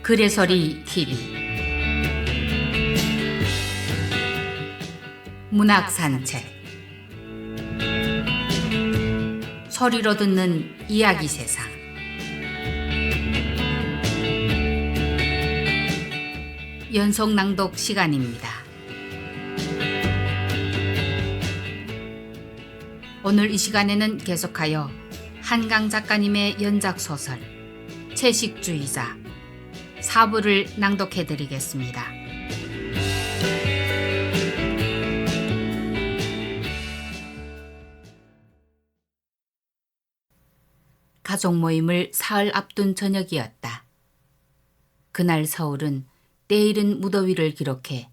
그래서리 TV 문학산책 소리로 듣는 이야기 세상 연속 낭독 시간입니다. 오늘 이 시간에는 계속하여 한강 작가님의 연작 소설 채식주의자 4부를 낭독해 드리겠습니다. 가족 모임을 사흘 앞둔 저녁이었다. 그날 서울은 때이른 무더위를 기록해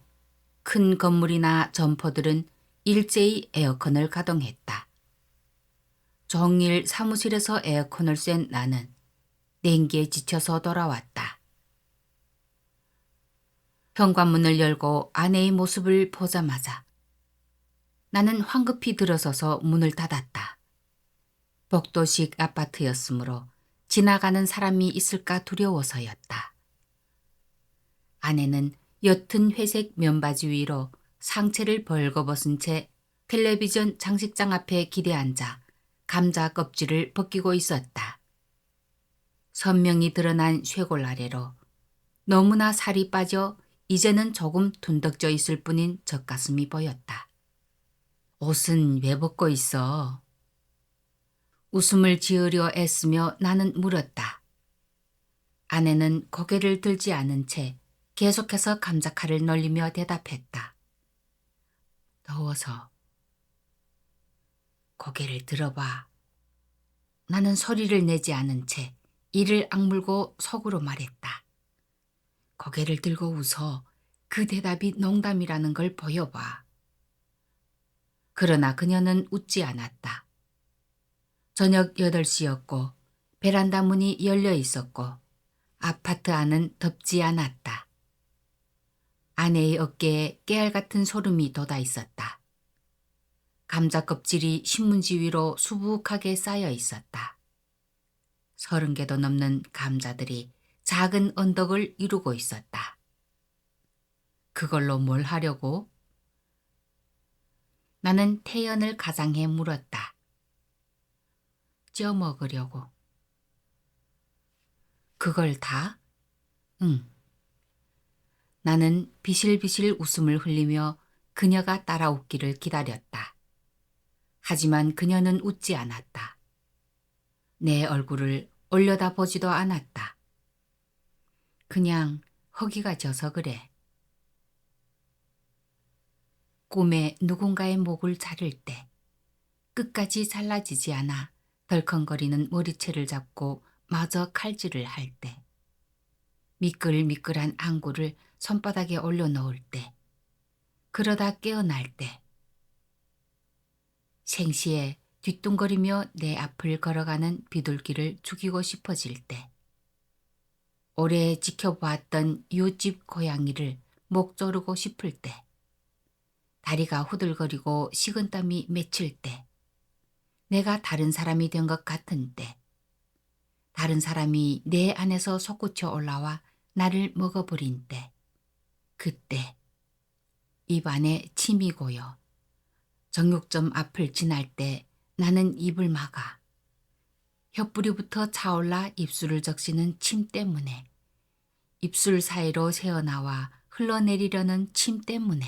큰 건물이나 점포들은 일제히 에어컨을 가동했다. 종일 사무실에서 에어컨을 쐰 나는 냉기에 지쳐서 돌아왔다. 현관문을 열고 아내의 모습을 보자마자 나는 황급히 들어서서 문을 닫았다. 복도식 아파트였으므로 지나가는 사람이 있을까 두려워서였다. 아내는 옅은 회색 면바지 위로 상체를 벌거벗은 채 텔레비전 장식장 앞에 기대앉아 감자 껍질을 벗기고 있었다. 선명히 드러난 쇄골 아래로 너무나 살이 빠져 이제는 조금 둔덕져 있을 뿐인 젖가슴이 보였다. 옷은 왜 벗고 있어? 웃음을 지으려 애쓰며 나는 물었다. 아내는 고개를 들지 않은 채 계속해서 감자칼을 놀리며 대답했다. 더워서. 고개를 들어봐. 나는 소리를 내지 않은 채 이를 악물고 속으로 말했다. 고개를 들고 웃어. 그 대답이 농담이라는 걸 보여봐. 그러나 그녀는 웃지 않았다. 저녁 8시였고 베란다 문이 열려 있었고 아파트 안은 덥지 않았다. 아내의 어깨에 깨알 같은 소름이 돋아 있었다. 감자 껍질이 신문지 위로 수북하게 쌓여 있었다. 30개도 넘는 감자들이 작은 언덕을 이루고 있었다. 그걸로 뭘 하려고? 나는 태연을 가장해 물었다. 쪄 먹으려고. 그걸 다? 응. 나는 비실비실 웃음을 흘리며 그녀가 따라 웃기를 기다렸다. 하지만 그녀는 웃지 않았다. 내 얼굴을 올려다보지도 않았다. 그냥 허기가 져서 그래. 꿈에 누군가의 목을 자를 때 끝까지 잘라지지 않아 덜컹거리는 머리채를 잡고 마저 칼질을 할 때 미끌미끌한 안구를 손바닥에 올려놓을 때 그러다 깨어날 때 생시에 뒤뚱거리며 내 앞을 걸어가는 비둘기를 죽이고 싶어질 때 오래 지켜보았던 이웃집 고양이를 목 조르고 싶을 때 다리가 후들거리고 식은땀이 맺힐 때 내가 다른 사람이 된 것 같은 때 다른 사람이 내 안에서 솟구쳐 올라와 나를 먹어버린 때 그때 입 안에 침이 고여 정육점 앞을 지날 때 나는 입을 막아 혀뿌리부터 차올라 입술을 적시는 침 때문에 입술 사이로 새어나와 흘러내리려는 침 때문에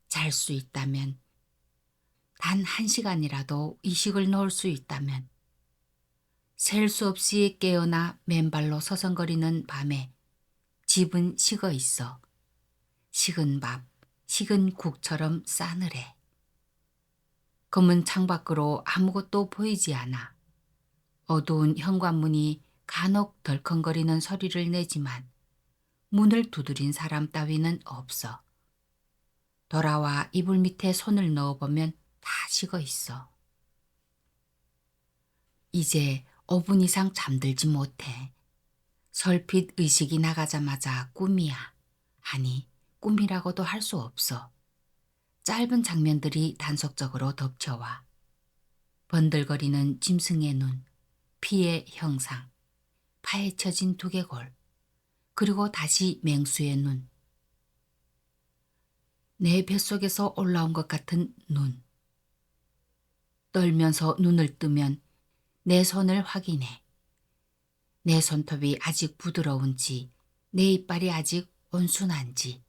잘 수 있다면 단 1시간이라도 이식을 놓을 수 있다면 셀 수 없이 깨어나 맨발로 서성거리는 밤에 집은 식어 있어 식은 밥, 식은 국처럼 싸늘해. 검은 창밖으로 아무것도 보이지 않아. 어두운 현관문이 간혹 덜컹거리는 소리를 내지만 문을 두드린 사람 따위는 없어. 돌아와 이불 밑에 손을 넣어보면 다 식어 있어. 이제 5분 이상 잠들지 못해. 설핏 의식이 나가자마자 꿈이야. 아니, 꿈이라고도 할 수 없어. 짧은 장면들이 단속적으로 덮쳐와. 번들거리는 짐승의 눈, 피의 형상, 파헤쳐진 두개골, 그리고 다시 맹수의 눈. 내 뱃속에서 올라온 것 같은 눈. 떨면서 눈을 뜨면 내 손을 확인해. 내 손톱이 아직 부드러운지, 내 이빨이 아직 온순한지.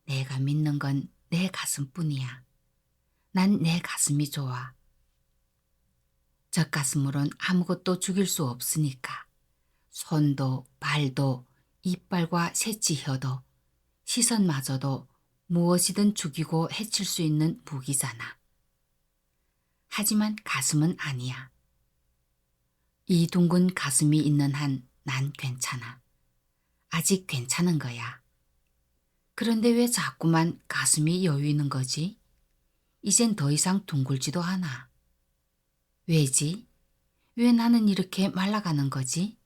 내가 믿는 건 내 가슴뿐이야. 난 내 가슴이 좋아. 젖가슴으론 아무것도 죽일 수 없으니까. 손도 발도 이빨과 새치혀도 시선마저도 무엇이든 죽이고 해칠 수 있는 무기잖아. 하지만 가슴은 아니야. 이 둥근 가슴이 있는 한 난 괜찮아. 아직 괜찮은 거야. 그런데 왜 자꾸만 가슴이 여유있는 거지? 이젠 더 이상 둥글지도 않아. 왜지? 왜 나는 이렇게 말라가는 거지?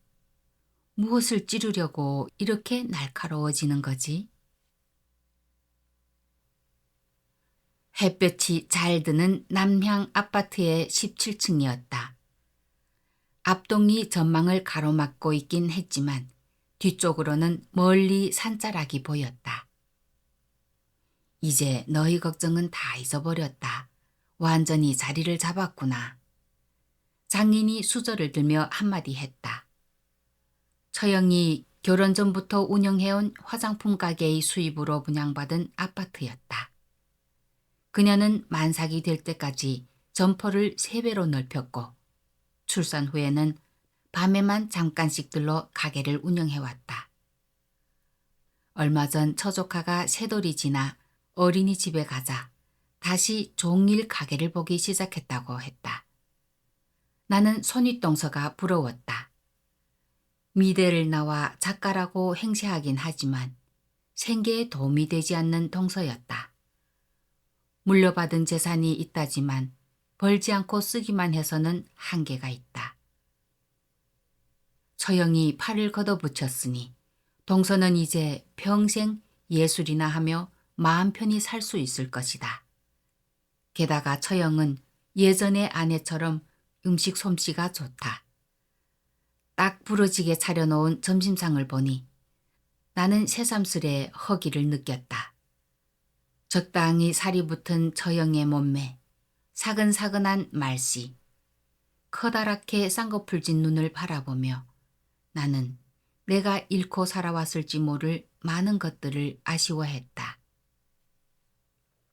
무엇을 찌르려고 이렇게 날카로워지는 거지? 햇볕이 잘 드는 남향 아파트의 17층이었다. 앞동이 전망을 가로막고 있긴 했지만 뒤쪽으로는 멀리 산자락이 보였다. 이제 너희 걱정은 다 잊어버렸다. 완전히 자리를 잡았구나. 장인이 수저를 들며 한마디 했다. 처형이 결혼 전부터 운영해온 화장품 가게의 수입으로 분양받은 아파트였다. 그녀는 만삭이 될 때까지 점포를 3배로 넓혔고 출산 후에는 밤에만 잠깐씩 들러 가게를 운영해왔다. 얼마 전 처조카가 새돌이 지나 어린이집에 가자 다시 종일 가게를 보기 시작했다고 했다. 나는 손윗동서가 부러웠다. 미대를 나와 작가라고 행세하긴 하지만 생계에 도움이 되지 않는 동서였다. 물려받은 재산이 있다지만 벌지 않고 쓰기만 해서는 한계가 있다. 처형이 팔을 걷어붙였으니 동서는 이제 평생 예술이나 하며 마음 편히 살 수 있을 것이다. 게다가 처형은 예전의 아내처럼 음식 솜씨가 좋다. 딱 부러지게 차려놓은 점심상을 보니 나는 새삼스레 허기를 느꼈다. 적당히 살이 붙은 처형의 몸매, 사근사근한 말씨, 커다랗게 쌍꺼풀진 눈을 바라보며 나는 내가 잃고 살아왔을지 모를 많은 것들을 아쉬워했다.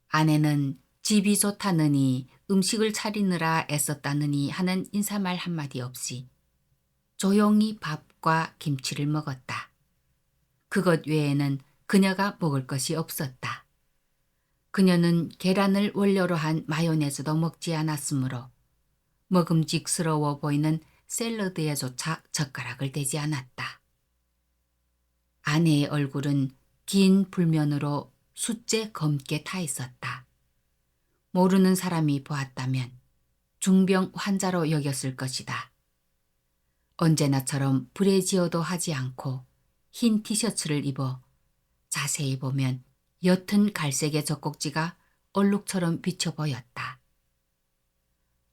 아내는 집이 좋다느니 음식을 차리느라 애썼다느니 하는 인사말 한마디 없이 조용히 밥과 김치를 먹었다. 그것 외에는 그녀가 먹을 것이 없었다. 그녀는 계란을 원료로 한 마요네즈도 먹지 않았으므로 먹음직스러워 보이는 샐러드에조차 젓가락을 대지 않았다. 아내의 얼굴은 긴 불면으로 숫제 검게 타 있었다. 모르는 사람이 보았다면 중병 환자로 여겼을 것이다. 언제나처럼 브래지어도 하지 않고 흰 티셔츠를 입어 자세히 보면 옅은 갈색의 젖꼭지가 얼룩처럼 비쳐 보였다.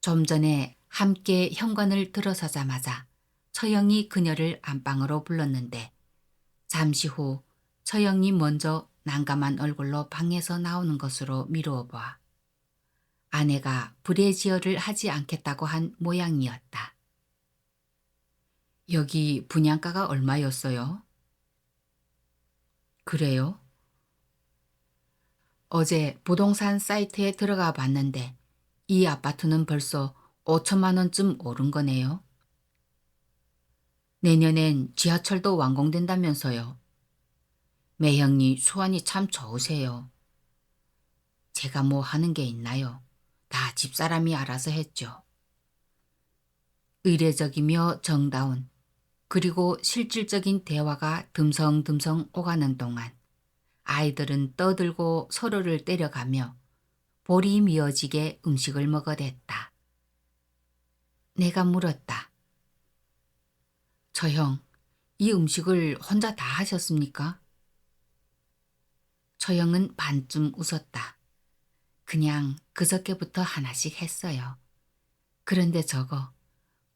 좀 전에 함께 현관을 들어서자마자 처형이 그녀를 안방으로 불렀는데 잠시 후 처형이 먼저 난감한 얼굴로 방에서 나오는 것으로 미루어 봐. 아내가 브래지어를 하지 않겠다고 한 모양이었다. 여기 분양가가 얼마였어요? 그래요? 어제 부동산 사이트에 들어가 봤는데 이 아파트는 벌써 5천만 원쯤 오른 거네요. 내년엔 지하철도 완공된다면서요. 매형님 수완이 참 좋으세요. 제가 뭐 하는 게 있나요? 다 집사람이 알아서 했죠. 의례적이며 정다운 그리고 실질적인 대화가 듬성듬성 오가는 동안 아이들은 떠들고 서로를 때려가며 볼이 미어지게 음식을 먹어댔다. 내가 물었다. 처형, 이 음식을 혼자 다 하셨습니까? 처형은 반쯤 웃었다. 그냥 그저께부터 하나씩 했어요. 그런데 저거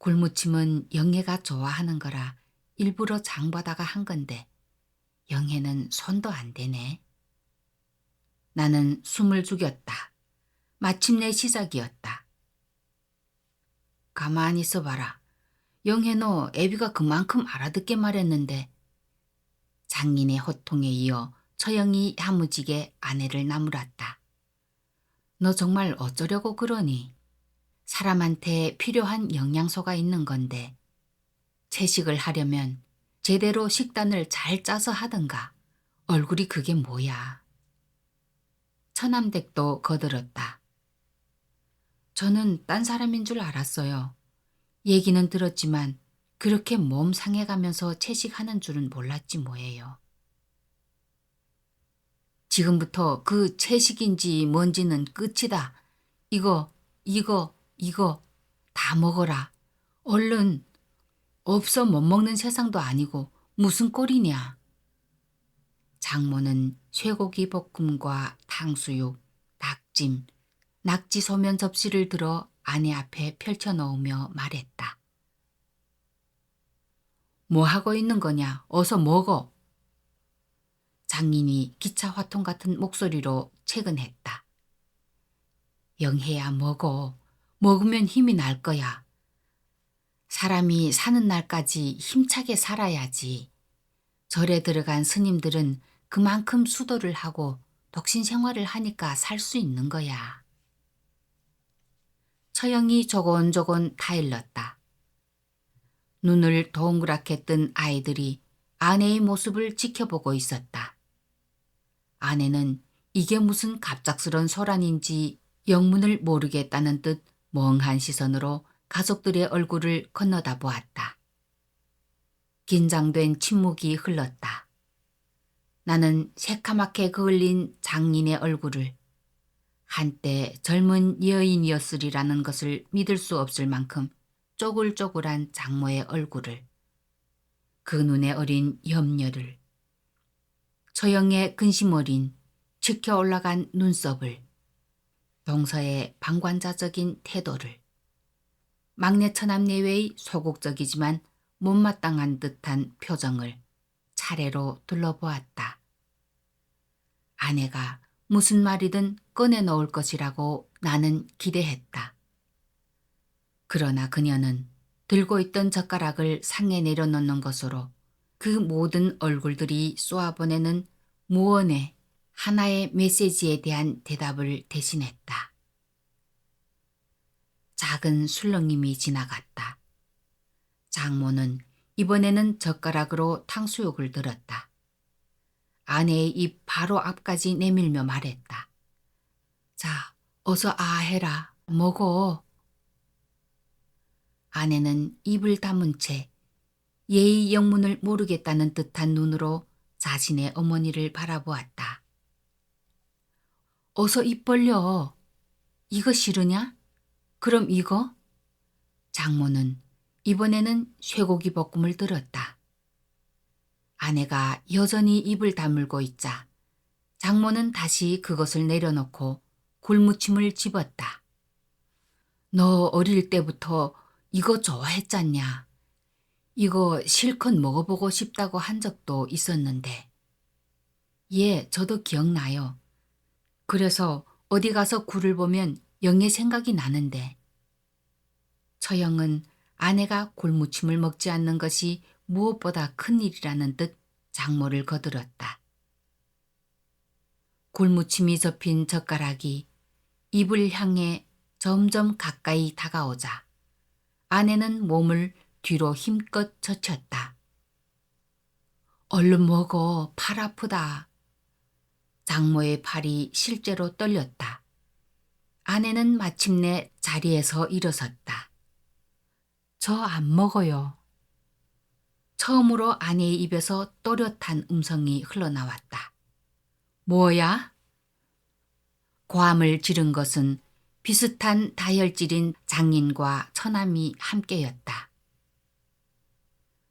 굴무침은 영애가 좋아하는 거라 일부러 장보다가 한 건데 영애는 손도 안 대네. 나는 숨을 죽였다. 마침내 시작이었다. 가만히 있어봐라. 영애 너 애비가 그만큼 알아듣게 말했는데. 장인의 호통에 이어 처형이 야무지게 아내를 나무랐다. 너 정말 어쩌려고 그러니? 사람한테 필요한 영양소가 있는 건데 채식을 하려면 제대로 식단을 잘 짜서 하든가. 얼굴이 그게 뭐야. 처남댁도 거들었다. 저는 딴 사람인 줄 알았어요. 얘기는 들었지만 그렇게 몸 상해가면서 채식하는 줄은 몰랐지 뭐예요. 지금부터 그 채식인지 뭔지는 끝이다. 이거 다 먹어라. 얼른. 없어 못 먹는 세상도 아니고 무슨 꼴이냐. 장모는 쇠고기 볶음과 탕수육, 닭찜, 낙지 소면 접시를 들어 아내 앞에 펼쳐놓으며 말했다. 뭐 하고 있는 거냐? 어서 먹어. 장인이 기차 화통 같은 목소리로 채근했다. 영혜야 먹어. 먹으면 힘이 날 거야. 사람이 사는 날까지 힘차게 살아야지. 절에 들어간 스님들은 그만큼 수도를 하고 독신 생활을 하니까 살 수 있는 거야. 처형이 조곤조곤 타일렀다. 눈을 동그랗게 뜬 아이들이 아내의 모습을 지켜보고 있었다. 아내는 이게 무슨 갑작스런 소란인지 영문을 모르겠다는 듯 멍한 시선으로 가족들의 얼굴을 건너다 보았다. 긴장된 침묵이 흘렀다. 나는 새카맣게 그을린 장인의 얼굴을, 한때 젊은 여인이었으리라는 것을 믿을 수 없을 만큼 쪼글쪼글한 장모의 얼굴을, 그 눈에 어린 염려를, 처형의 근심 어린 치켜 올라간 눈썹을, 동서의 방관자적인 태도를, 막내 처남 내외의 소극적이지만 못마땅한 듯한 표정을 차례로 둘러보았다. 아내가 무슨 말이든 꺼내놓을 것이라고 나는 기대했다. 그러나 그녀는 들고 있던 젓가락을 상에 내려놓는 것으로 그 모든 얼굴들이 쏘아보내는 무언의 하나의 메시지에 대한 대답을 대신했다. 작은 술렁임이 지나갔다. 장모는 이번에는 젓가락으로 탕수육을 들었다. 아내의 입 바로 앞까지 내밀며 말했다. 자, 어서 해라. 먹어. 아내는 입을 다문 채 예의 영문을 모르겠다는 듯한 눈으로 자신의 어머니를 바라보았다. 어서 입 벌려. 이거 싫으냐? 그럼 이거? 장모는 이번에는 쇠고기 볶음을 들었다. 아내가 여전히 입을 다물고 있자 장모는 다시 그것을 내려놓고 굴무침을 집었다. 너 어릴 때부터 이거 좋아했잖냐. 이거 실컷 먹어보고 싶다고 한 적도 있었는데. 예, 저도 기억나요. 그래서 어디 가서 굴을 보면 영애 생각이 나는데. 처형은 아내가 굴무침을 먹지 않는 것이 무엇보다 큰일이라는 듯 장모를 거들었다. 굴무침이 접힌 젓가락이 입을 향해 점점 가까이 다가오자 아내는 몸을 뒤로 힘껏 젖혔다. 얼른 먹어. 팔 아프다. 장모의 팔이 실제로 떨렸다. 아내는 마침내 자리에서 일어섰다. 저 안 먹어요. 처음으로 아내의 입에서 또렷한 음성이 흘러나왔다. 뭐야? 고함을 지른 것은 비슷한 다혈질인 장인과 처남이 함께였다.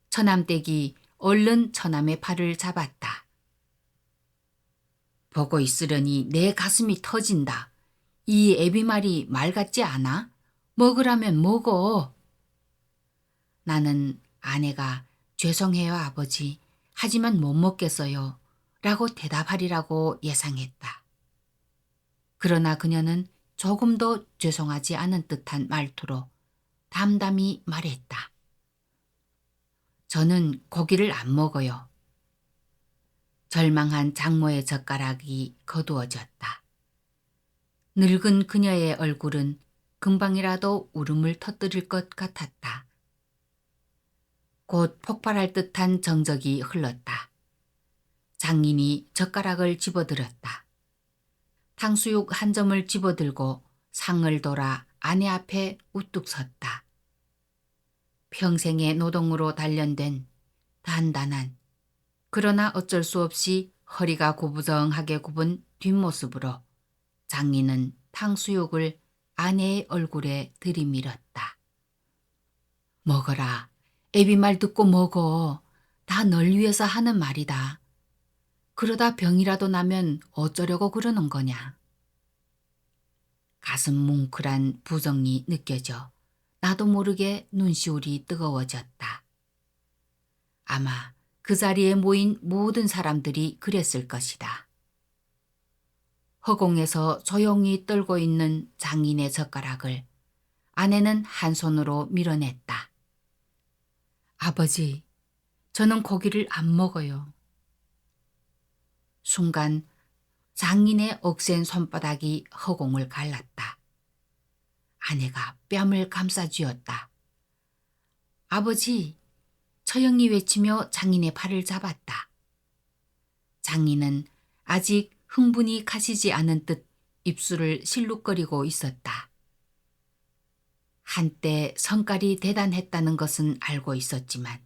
처남댁이 얼른 처남의 팔을 잡았다. 보고 있으려니 내 가슴이 터진다. 이 애비 말이 말 같지 않아? 먹으라면 먹어. 나는 아내가 죄송해요 아버지, 하지만 못 먹겠어요 라고 대답하리라고 예상했다. 그러나 그녀는 조금 더 죄송하지 않은 듯한 말투로 담담히 말했다. 저는 고기를 안 먹어요. 절망한 장모의 젓가락이 거두어졌다. 늙은 그녀의 얼굴은 금방이라도 울음을 터뜨릴 것 같았다. 곧 폭발할 듯한 정적이 흘렀다. 장인이 젓가락을 집어들었다. 탕수육 한 점을 집어들고 상을 돌아 아내 앞에 우뚝 섰다. 평생의 노동으로 단련된 단단한, 그러나 어쩔 수 없이 허리가 구부정하게 굽은 뒷모습으로 장인은 탕수육을 아내의 얼굴에 들이밀었다. 먹어라. 애비 말 듣고 먹어. 다 널 위해서 하는 말이다. 그러다 병이라도 나면 어쩌려고 그러는 거냐. 가슴 뭉클한 부정이 느껴져 나도 모르게 눈시울이 뜨거워졌다. 아마 그 자리에 모인 모든 사람들이 그랬을 것이다. 허공에서 조용히 떨고 있는 장인의 젓가락을 아내는 한 손으로 밀어냈다. 아버지, 저는 고기를 안 먹어요. 순간 장인의 억센 손바닥이 허공을 갈랐다. 아내가 뺨을 감싸쥐었다. 아버지, 처형이 외치며 장인의 팔을 잡았다. 장인은 아직 흥분이 가시지 않은 듯 입술을 실룩거리고 있었다. 한때 성깔이 대단했다는 것은 알고 있었지만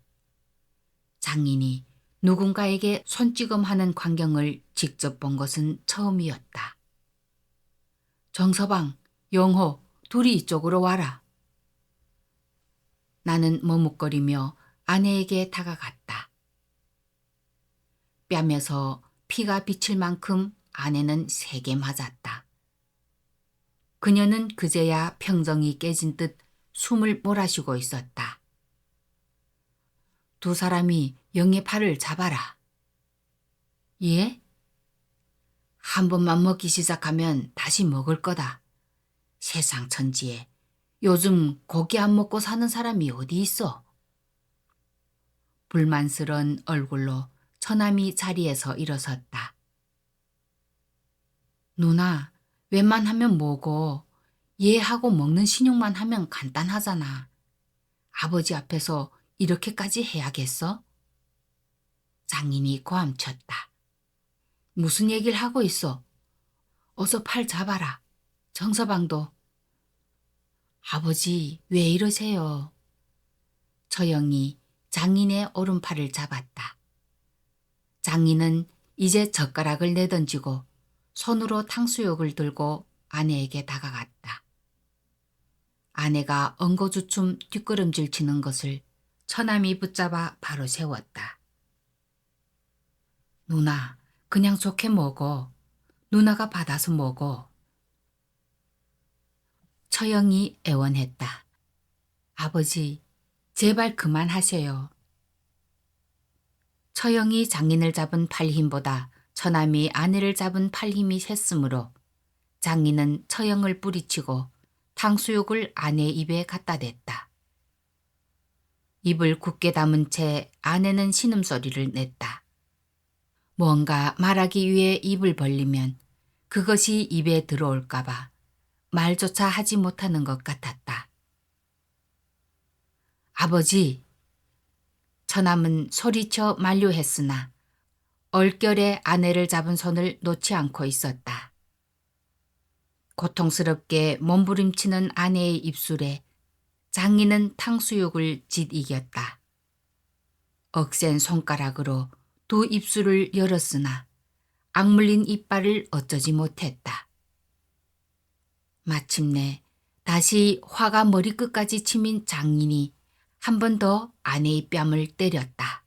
장인이 누군가에게 손찌검하는 광경을 직접 본 것은 처음이었다. 정서방, 영호, 둘이 이쪽으로 와라. 나는 머뭇거리며 아내에게 다가갔다. 뺨에서 피가 비칠 만큼 아내는 세게 맞았다. 그녀는 그제야 평정이 깨진 듯 숨을 몰아쉬고 있었다. 두 사람이 영의 팔을 잡아라. 예? 한 번만 먹기 시작하면 다시 먹을 거다. 세상 천지에 요즘 고기 안 먹고 사는 사람이 어디 있어? 불만스런 얼굴로 처남이 자리에서 일어섰다. 누나, 웬만하면 뭐고 얘하고 먹는 신용만 하면 간단하잖아. 아버지 앞에서 이렇게까지 해야겠어? 장인이 고함쳤다. 무슨 얘기를 하고 있어? 어서 팔 잡아라. 정서방도. 아버지, 왜 이러세요? 처형이 장인의 오른팔을 잡았다. 장인은 이제 젓가락을 내던지고 손으로 탕수육을 들고 아내에게 다가갔다. 아내가 엉거주춤 뒷걸음질 치는 것을 처남이 붙잡아 바로 세웠다. 누나, 그냥 좋게 먹어. 누나가 받아서 먹어. 처형이 애원했다. 아버지, 제발 그만하세요. 처형이 장인을 잡은 팔힘보다 처남이 아내를 잡은 팔힘이 셌으므로 장인은 처형을 뿌리치고 탕수육을 아내 입에 갖다 댔다. 입을 굳게 다문 채 아내는 신음소리를 냈다. 뭔가 말하기 위해 입을 벌리면 그것이 입에 들어올까봐 말조차 하지 못하는 것 같았다. 아버지! 처남은 소리쳐 만류했으나 얼결에 아내를 잡은 손을 놓지 않고 있었다. 고통스럽게 몸부림치는 아내의 입술에 장인은 탕수육을 짓이겼다. 억센 손가락으로 두 입술을 열었으나 악물린 이빨을 어쩌지 못했다. 마침내 다시 화가 머리끝까지 치민 장인이 한 번 더 아내의 뺨을 때렸다.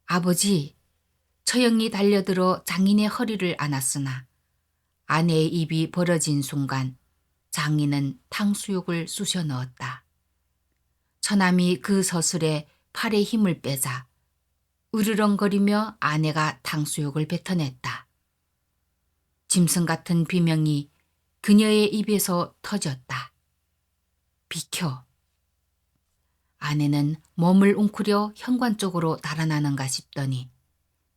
아버지, 처형이 달려들어 장인의 허리를 안았으나 아내의 입이 벌어진 순간 장인은 탕수육을 쑤셔 넣었다. 처남이 그 서슬에 팔에 힘을 빼자 으르렁거리며 아내가 탕수육을 뱉어냈다. 짐승 같은 비명이 그녀의 입에서 터졌다. 비켜. 아내는 몸을 웅크려 현관 쪽으로 달아나는가 싶더니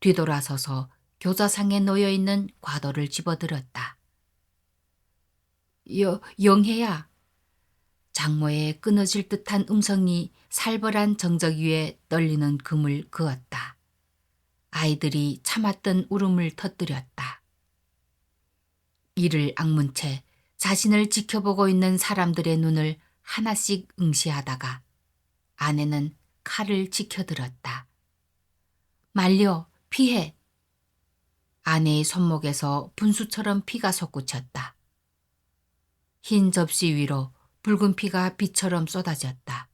뒤돌아서서 교자상에 놓여있는 과도를 집어들었다. 영혜야. 장모의 끊어질 듯한 음성이 살벌한 정적 위에 떨리는 금을 그었다. 아이들이 참았던 울음을 터뜨렸다. 이를 악문 채 자신을 지켜보고 있는 사람들의 눈을 하나씩 응시하다가 아내는 칼을 치켜들었다. 말려, 피해. 아내의 손목에서 분수처럼 피가 솟구쳤다. 흰 접시 위로 붉은 피가 비처럼 쏟아졌다.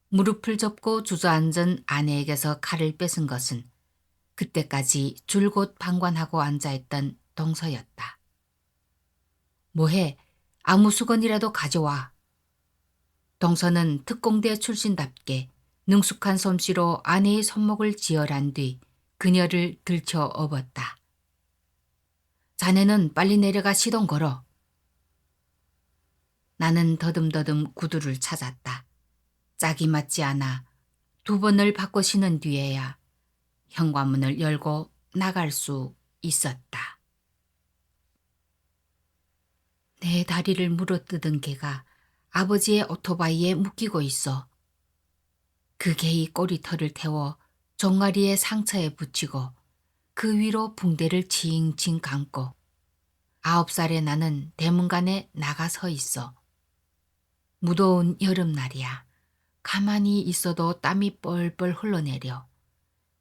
무릎을 접고 주저앉은 아내에게서 칼을 뺏은 것은 그때까지 줄곧 방관하고 앉아있던 동서였다. 뭐해? 아무 수건이라도 가져와. 동서는 특공대 출신답게 능숙한 솜씨로 아내의 손목을 지혈한 뒤 그녀를 들쳐 업었다. 자네는 빨리 내려가 시동 걸어. 나는 더듬더듬 구두를 찾았다. 짝이 맞지 않아 두 번을 바꿔 신은 뒤에야 현관문을 열고 나갈 수 있었다. 내 다리를 물어뜯은 개가 아버지의 오토바이에 묶이고 있어. 그 개의 꼬리털을 태워 종아리의 상처에 붙이고 그 위로 붕대를 칭칭 감고 9살의 나는 대문간에 나가 서 있어. 무더운 여름날이야. 가만히 있어도 땀이 뻘뻘 흘러내려.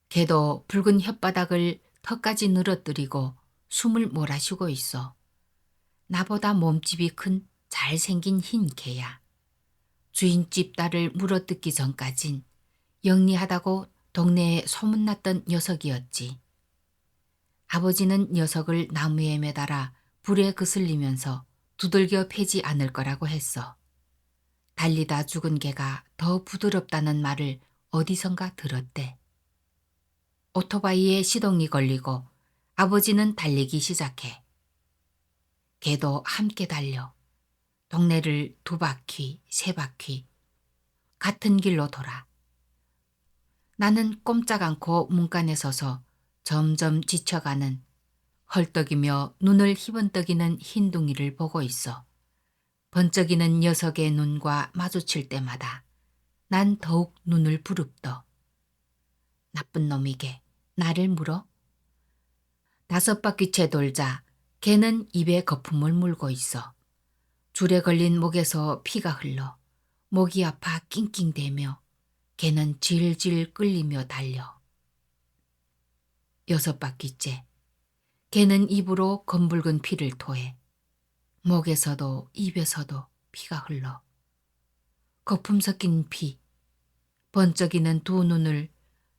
개도 붉은 혓바닥을 턱까지 늘어뜨리고 숨을 몰아쉬고 있어. 나보다 몸집이 큰 잘생긴 흰 개야. 주인집 딸을 물어뜯기 전까진 영리하다고 동네에 소문났던 녀석이었지. 아버지는 녀석을 나무에 매달아 불에 그슬리면서 두들겨 패지 않을 거라고 했어. 달리다 죽은 개가 더 부드럽다는 말을 어디선가 들었대. 오토바이에 시동이 걸리고 아버지는 달리기 시작해. 개도 함께 달려. 동네를 2바퀴, 3바퀴 같은 길로 돌아. 나는 꼼짝 않고 문간에 서서 점점 지쳐가는 헐떡이며 눈을 희번떡이는 흰둥이를 보고 있어. 번쩍이는 녀석의 눈과 마주칠 때마다 난 더욱 눈을 부릅떠. 나쁜 놈이게 나를 물어? 5바퀴째 돌자 개는 입에 거품을 물고 있어. 줄에 걸린 목에서 피가 흘러 목이 아파 낑낑대며 개는 질질 끌리며 달려. 6바퀴째 개는 입으로 검붉은 피를 토해. 목에서도 입에서도 피가 흘러. 거품 섞인 피, 번쩍이는 두 눈을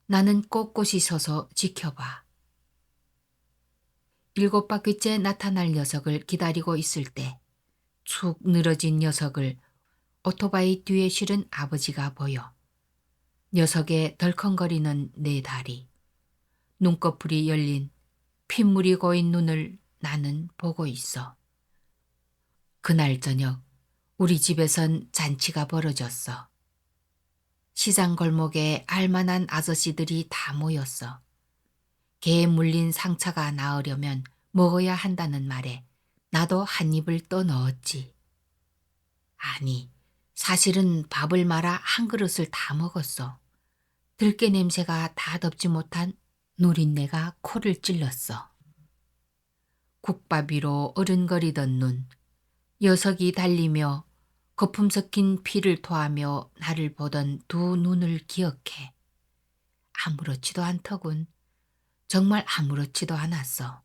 나는 꼿꼿이 서서 지켜봐. 7바퀴째 나타날 녀석을 기다리고 있을 때 축 늘어진 녀석을 오토바이 뒤에 실은 아버지가 보여. 녀석의 덜컹거리는 내 다리, 눈꺼풀이 열린 핏물이 고인 눈을 나는 보고 있어. 그날 저녁 우리 집에선 잔치가 벌어졌어. 시장 골목에 알만한 아저씨들이 다 모였어. 개에 물린 상처가 나으려면 먹어야 한다는 말에 나도 한 입을 또 넣었지. 아니, 사실은 밥을 말아 한 그릇을 다 먹었어. 들깨 냄새가 다 덮지 못한 누린내가 코를 찔렀어. 국밥 위로 어른거리던 눈, 녀석이 달리며 거품 섞인 피를 토하며 나를 보던 두 눈을 기억해. 아무렇지도 않더군. 정말 아무렇지도 않았어.